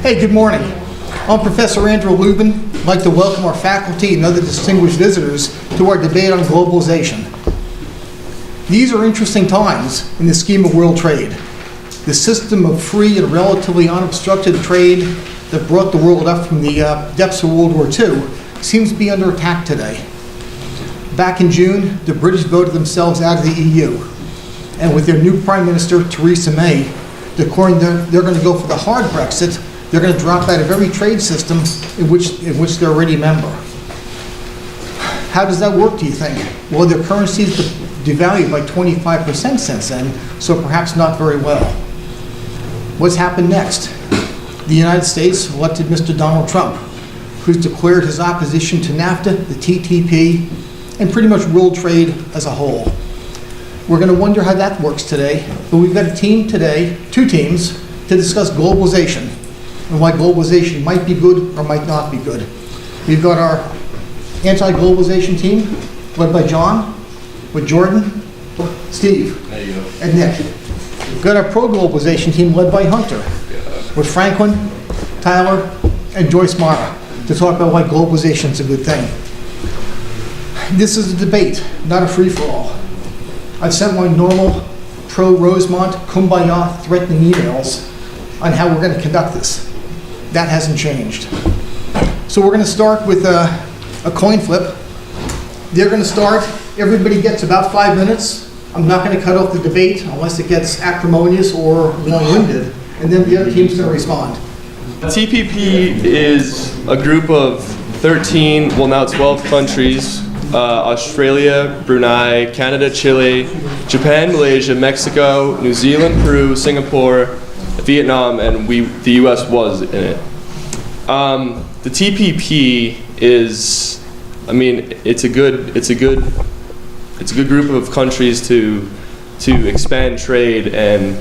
Hey, good morning. I'm Professor Andrew Lubin. I'd like to welcome our faculty and other distinguished visitors to our debate on globalization. These are interesting times in the scheme of world trade. The system of free and relatively unobstructed trade that brought the world up from the depths of World War II seems to be under attack today. Back in June, the British voted themselves out of the EU. And with their new Prime Minister, Theresa May, declaring they're going to go for the hard Brexit, they're going to drop out of every trade system in which they're already a member. How does that work, do you think? Well, their currency's devalued by 25% since then, so perhaps not very well. What's happened next? The United States elected Mr. Donald Trump, who's declared his opposition to NAFTA, the TTP, and pretty much world trade as a whole. We're going to wonder how that works today, but we've got a team today, two teams, to discuss globalization and why globalization might be good or might not be good. We've got our anti-globalization team, led by John, with Jordan, Steve, and Nick. We've got our pro-globalization team, led by Hunter, with Franklin, Tyler, and Joyce Mara, to talk about why globalization is a good thing. This is a debate, not a free-for-all. I've sent my normal pro-Rosemont kumbaya threatening emails on how we're going to conduct this. That hasn't changed. So we're going to start with a coin flip. They're going to start. Everybody gets about 5 minutes. I'm not going to cut off the debate unless it gets acrimonious or long-winded, and then the other team's going to respond. TPP is a group of 13, well now 12 countries, Australia, Brunei, Canada, Chile, Japan, Malaysia, Mexico, New Zealand, Peru, Singapore, Vietnam, and the U.S. was in it. The TPP is, I mean, it's a good group of countries to expand trade, and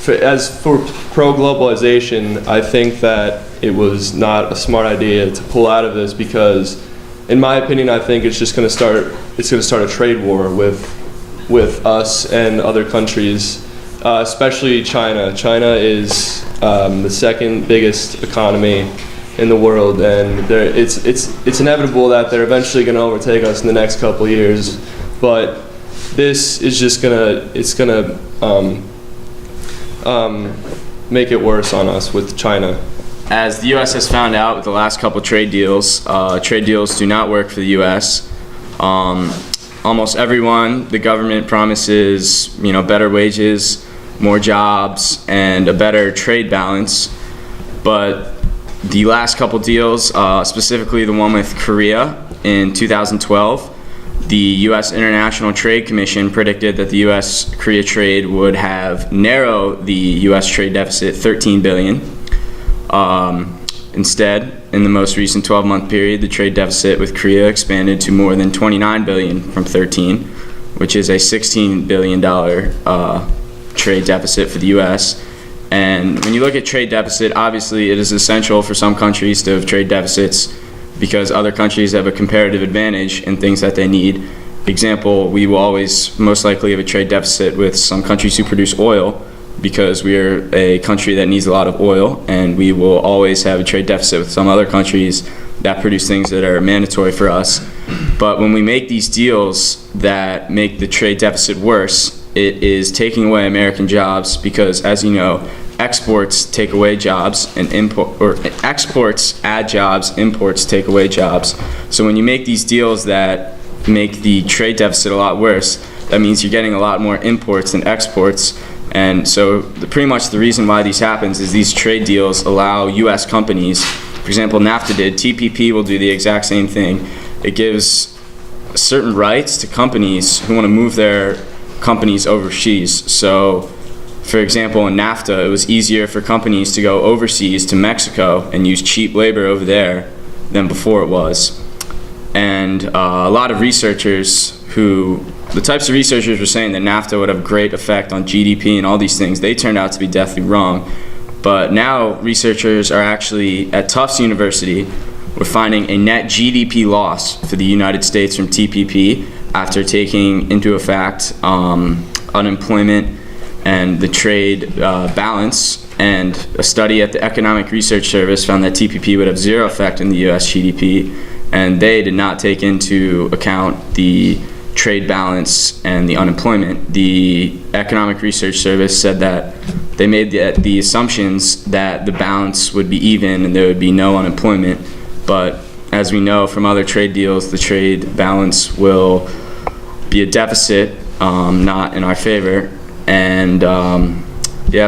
as for pro-globalization, I think that it was not a smart idea to pull out of this because, in my opinion, I think it's going to start a trade war with us and other countries, especially China. China is the second biggest economy in the world, and it's inevitable that they're eventually going to overtake us in the next couple of years. But this is just gonna make it worse on us with China. As the U.S. has found out with the last couple trade deals do not work for the U.S. Almost everyone, the government promises, better wages, more jobs, and a better trade balance. But the last couple deals, specifically the one with Korea in 2012, the U.S. International Trade Commission predicted that the U.S.-Korea trade would have narrowed the U.S. trade deficit $13 billion. Instead, in the most recent 12-month period, the trade deficit with Korea expanded to more than $29 billion from 13, which is a $16 billion trade deficit for the U.S. And when you look at trade deficit, obviously it is essential for some countries to have trade deficits because other countries have a comparative advantage in things that they need. Example, we will always most likely have a trade deficit with some countries who produce oil because we are a country that needs a lot of oil, and we will always have a trade deficit with some other countries that produce things that are mandatory for us. But when we make these deals that make the trade deficit worse, it is taking away American jobs because, as you know, exports take away jobs, and exports add jobs, imports take away jobs. So when you make these deals that make the trade deficit a lot worse, that means you're getting a lot more imports than exports. And so pretty much the reason why these happens is these trade deals allow U.S. companies, for example, NAFTA did, TPP will do the exact same thing. It gives certain rights to companies who want to move their companies overseas. So, for example, in NAFTA, it was easier for companies to go overseas to Mexico and use cheap labor over there than before it was. And a lot of researchers the types of researchers were saying that NAFTA would have a great effect on GDP and all these things, they turned out to be deathly wrong. But now researchers are actually, at Tufts University, we're finding a net GDP loss for the United States from TPP after taking into effect unemployment and the trade balance And a study at the Economic Research Service found that TPP would have zero effect in the U.S. GDP, and they did not take into account the trade balance and the unemployment. The Economic Research Service said that they made the assumptions that the balance would be even and there would be no unemployment, but as we know from other trade deals, the trade balance will be a deficit, not in our favor. And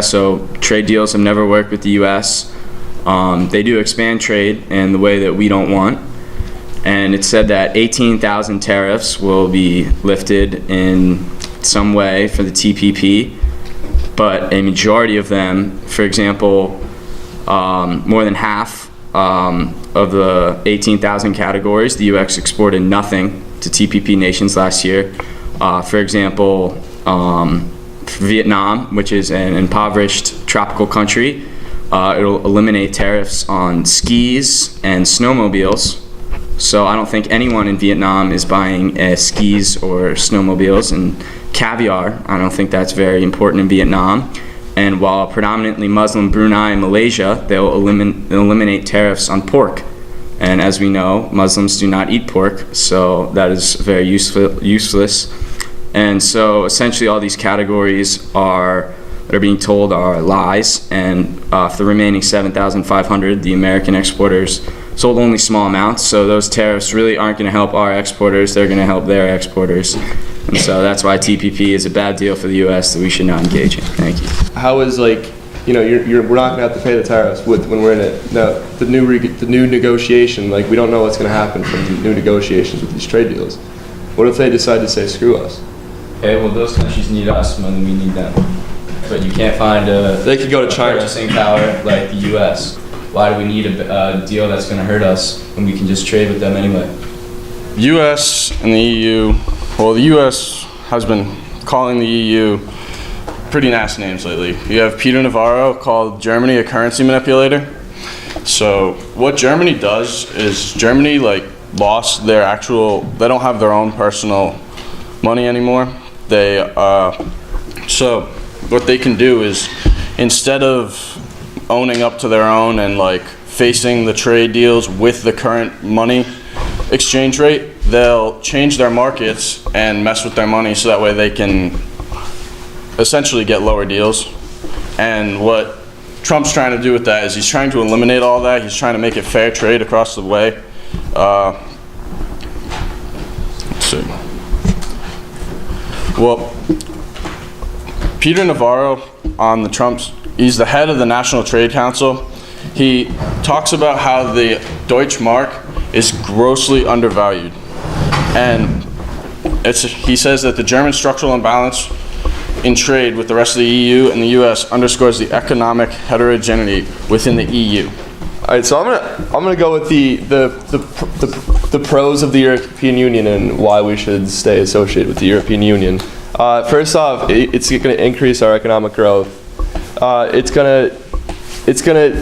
so trade deals have never worked with the U.S. They do expand trade in the way that we don't want. And it said that 18,000 tariffs will be lifted in some way for the TPP, but a majority of them, for example, more than half of the 18,000 categories, the U.S. exported nothing to TPP nations last year. For example, Vietnam, which is an impoverished tropical country, it'll eliminate tariffs on skis and snowmobiles. So I don't think anyone in Vietnam is buying skis or snowmobiles. And caviar, I don't think that's very important in Vietnam. And while predominantly Muslim Brunei and Malaysia, they'll eliminate tariffs on pork. And as we know, Muslims do not eat pork, so that is very useless. And so essentially all these categories that are being told are lies. And for the remaining 7,500, the American exporters sold only small amounts, so those tariffs really aren't going to help our exporters, they're going to help their exporters. And so that's why TPP is a bad deal for the U.S. that we should not engage in. Thank you. How is we're not going to have to pay the tariffs when we're in it. Now, the new negotiation, we don't know what's going to happen from the new negotiations with these trade deals. What if they decide to say, screw us? Okay, well, those countries need us more than we need them. But you can't find they could go to China. Purchasing power like the U.S. Why do we need a deal that's going to hurt us when we can just trade with them anyway? U.S. and the EU, well, the U.S. has been calling the EU pretty nasty names lately. You have Peter Navarro called Germany a currency manipulator. So what Germany does is Germany lost their they don't have their own personal money anymore. So what they can do is, instead of owning up to their own and facing the trade deals with the current money exchange rate, they'll change their markets and mess with their money so that way they can essentially get lower deals. And what Trump's trying to do with that is he's trying to eliminate all that. He's trying to make it fair trade across the way. Let's see. Well, Peter Navarro on the Trump's, he's the head of the National Trade Council. He talks about how the Deutsche Mark is grossly undervalued. And he says that the German structural imbalance in trade with the rest of the EU and the US underscores the economic heterogeneity within the EU. All right, so I'm gonna go with the pros of the European Union and why we should stay associated with the European Union. First off, it's going to increase our economic growth. It's going to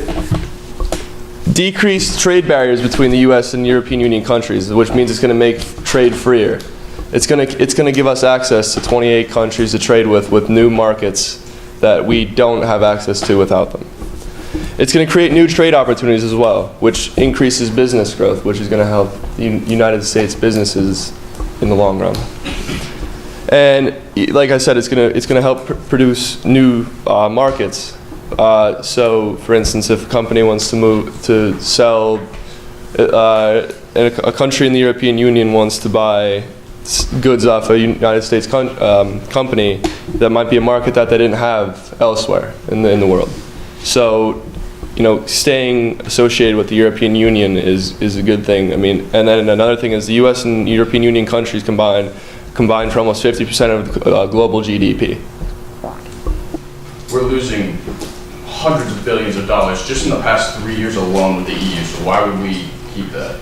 decrease trade barriers between the U.S. and European Union countries, which means it's going to make trade freer. It's going to give us access to 28 countries to trade with new markets that we don't have access to without them. It's going to create new trade opportunities as well, which increases business growth, which is going to help the United States businesses in the long run. And like I said, it's going to help produce new markets. So, for instance, if a company wants to move to sell, a country in the European Union wants to buy goods off a United States company, that might be a market that they didn't have elsewhere in the world. So, staying associated with the European Union is a good thing. I mean, and then another thing is the U.S. and European Union countries combined for almost 50% of global GDP. We're losing hundreds of billions of dollars just in the past 3 years alone with the EU, so why would we keep that?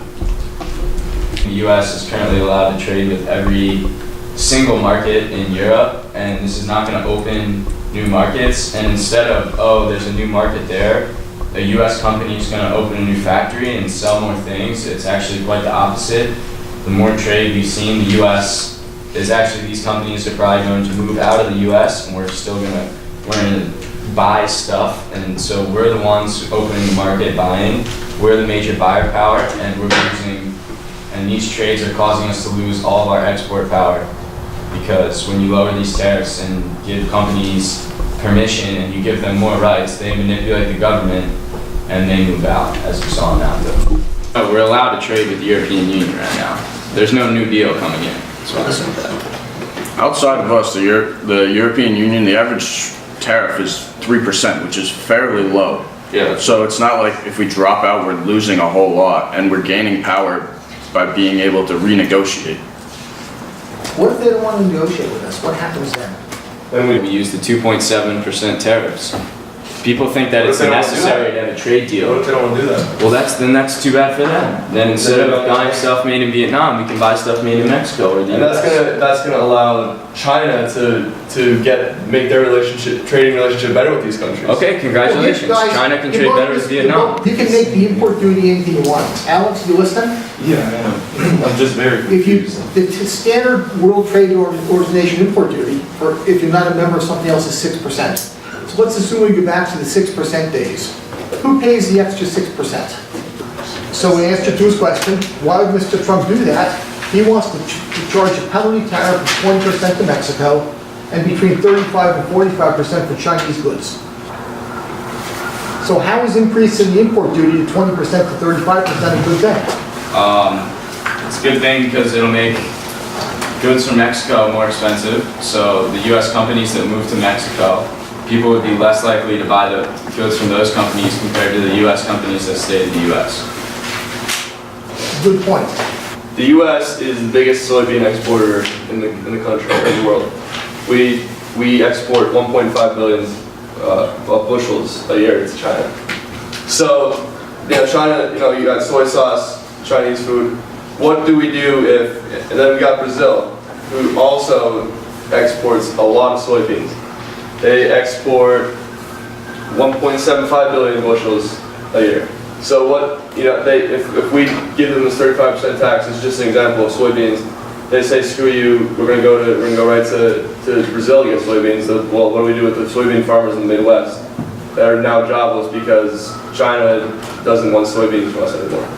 The U.S. is currently allowed to trade with every single market in Europe, and this is not going to open new markets. And instead of, there's a new market there, a U.S. company is going to open a new factory and sell more things. It's actually quite the opposite. The more trade we've seen, the U.S. is actually, these companies are probably going to move out of the U.S. and we're in buy stuff, and so we're the ones opening the market, buying. We're the major buyer power, and we're losing. And these trades are causing us to lose all of our export power, because when you lower these tariffs and give companies permission and you give them more rights, they manipulate the government and they move out, as we saw now. We're allowed to trade with the European Union right now. There's no new deal coming in. That's what I said that. Outside of us, the European Union, the average tariff is 3%, which is fairly low. Yeah. So it's not like if we drop out, we're losing a whole lot, and we're gaining power by being able to renegotiate. What if they don't want to negotiate with us? What happens then? Then We use the 2.7% tariffs. People think that it's What if they don't necessary do to have a trade What deal. if they don't want to do that? Well, that's too bad for them. Then instead of buying stuff made in Vietnam, we can buy stuff made in Mexico or the And US. that's gonna allow China to make their trading relationship better with these countries. Okay, congratulations. Well, you guys- China can trade better with Vietnam. You can make the import duty anything you want. Alex, you listening? Yeah, I am. I'm just very If you, confused. the standard World Trade Organization import duty, or if you're not a member of something else, is 6%. So let's assume we go back to the 6% days. Who pays the extra 6%? So we answered to his question, why would Mr. Trump do that? He wants to charge a penalty tariff of 20% to Mexico and between 35 and 45% for Chinese goods. So how is increasing the import duty to 20% to 35% a good thing? It's a good thing because it'll make goods from Mexico more expensive. So the US companies that move to Mexico, people would be less likely to buy the goods from those companies compared to the US companies that stay in the US. Good point. The U.S. is the biggest soybean exporter in the country, in the world. We export 1.5 billion bushels a year to China. So, China, you got soy sauce, Chinese food. What do we do and then we got Brazil, who also exports a lot of soybeans. They export 1.75 billion bushels a year. So if we give them this 35% tax, it's just an example of soybeans. They say, screw you, we're gonna go right to Brazil to get soybeans. So, well, what do we do with the soybean farmers in the Midwest? They're now jobless because China doesn't want soybeans from us anymore.